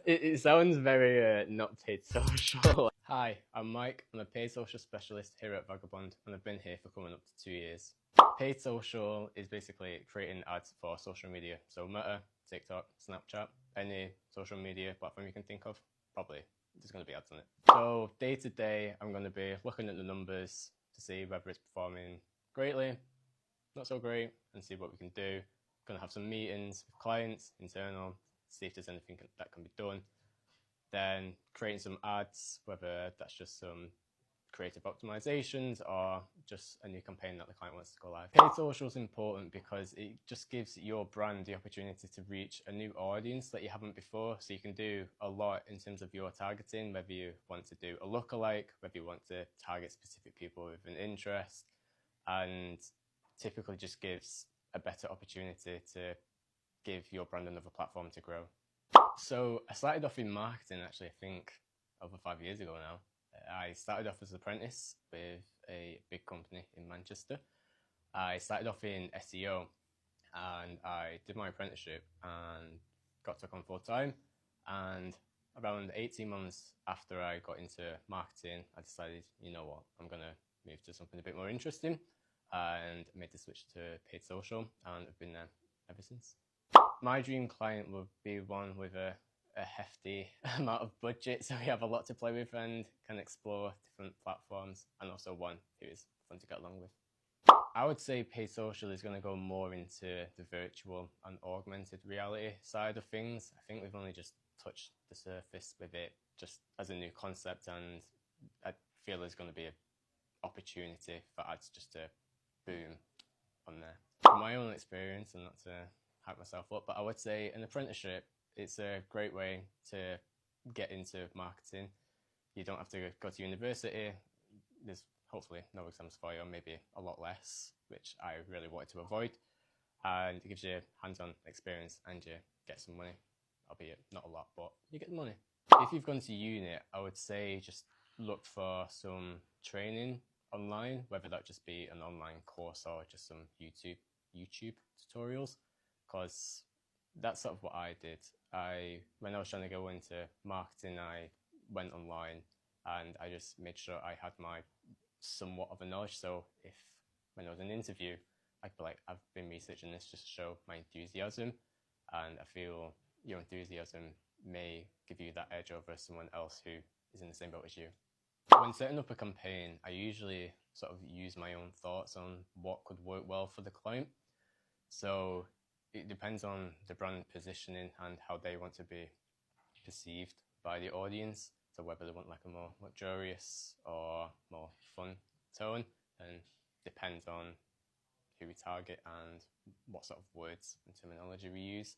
It sounds very not paid social. Hi, I'm Mike. I'm a paid social specialist here at Vagabond, and I've been here for coming up to 2 years. Paid social is basically creating ads for social media. So Meta, TikTok, Snapchat, any social media platform you can think of, probably there's going to be ads on it. So day to day, I'm going to be looking at the numbers to see whether it's performing greatly, not so great, and see what we can do. Going to have some meetings with clients, internal, see if there's anything that can be done. Then creating some ads, whether that's just some creative optimizations or just a new campaign that the client wants to go live. Paid social is important because it just gives your brand the opportunity to reach a new audience that you haven't before. So you can do a lot in terms of your targeting, whether you want to do a lookalike, whether you want to target specific people with an interest, and typically just gives a better opportunity to give your brand another platform to grow. So I started off in marketing actually, I think over 5 years ago now. I started off as an apprentice with a big company in Manchester. I started off in SEO and I did my apprenticeship and got took on full time. And around 18 months after I got into marketing, I decided, you know what, I'm going to move to something a bit more interesting, and made the switch to paid social, and I've been there ever since. My dream client would be one with a hefty amount of budget, so we have a lot to play with and can explore different platforms, and also one who is fun to get along with. I would say paid social is going to go more into the virtual and augmented reality side of things. I think we've only just touched the surface with it just as a new concept, and I feel there's going to be an opportunity for ads just to boom on there. From my own experience, and not to hype myself up, but I would say an apprenticeship, it's a great way to get into marketing. You don't have to go to university. There's hopefully no exams for you, or maybe a lot less, which I really wanted to avoid. And it gives you hands-on experience and you get some money, albeit not a lot, but you get the money. If you've gone to uni, I would say just look for some training online, whether that just be an online course or just some YouTube tutorials, because that's sort of what I did. When I was trying to go into marketing, I went online and I just made sure I had my somewhat of a knowledge. So if when there was an interview, I'd be like, I've been researching this just to show my enthusiasm, and I feel your enthusiasm may give you that edge over someone else who is in the same boat as you. When setting up a campaign, I usually sort of use my own thoughts on what could work well for the client. So it depends on the brand positioning and how they want to be perceived by the audience. So whether they want like a more luxurious or more fun tone, and depends on who we target and what sort of words and terminology we use.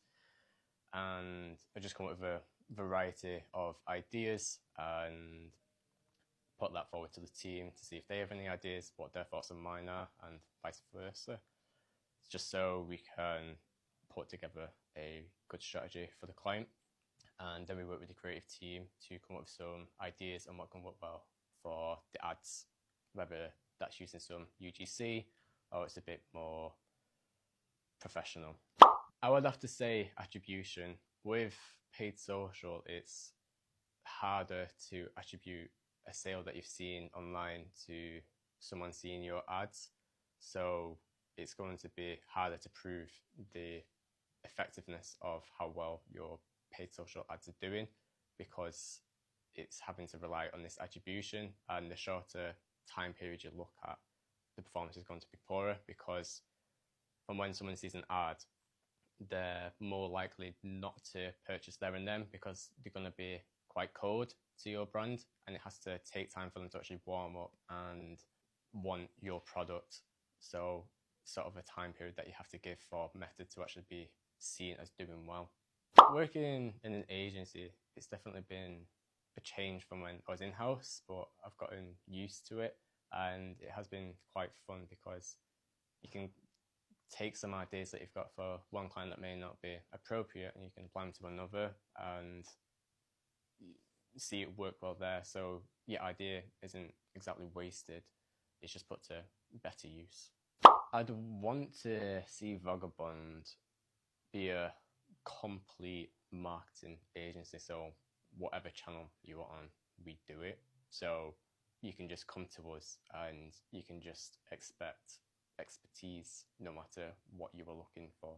And I just come up with a variety of ideas and put that forward to the team to see if they have any ideas, what their thoughts on mine are, and vice versa. Just so we can put together a good strategy for the client. And then we work with the creative team to come up with some ideas on what can work well for the ads, whether that's using some UGC or it's a bit more professional. I would have to say attribution. With paid social, it's harder to attribute a sale that you've seen online to someone seeing your ads. So it's going to be harder to prove the effectiveness of how well your paid social ads are doing, because it's having to rely on this attribution, and the shorter time period you look at, the performance is going to be poorer, because from when someone sees an ad, they're more likely not to purchase there and then, because they're going to be quite cold to your brand, and it has to take time for them to actually warm up and want your product. So sort of a time period that you have to give for Meta to actually be seen as doing well. Working in an agency, it's definitely been a change from when I was in-house, but I've gotten used to it, and it has been quite fun because you can take some ideas that you've got for one client that may not be appropriate, and you can apply them to another and see it work well there. So your idea isn't exactly wasted, it's just put to better use. I'd want to see Vagabond be a complete marketing agency. So whatever channel you are on, we do it. So you can just come to us and you can just expect expertise no matter what you are looking for.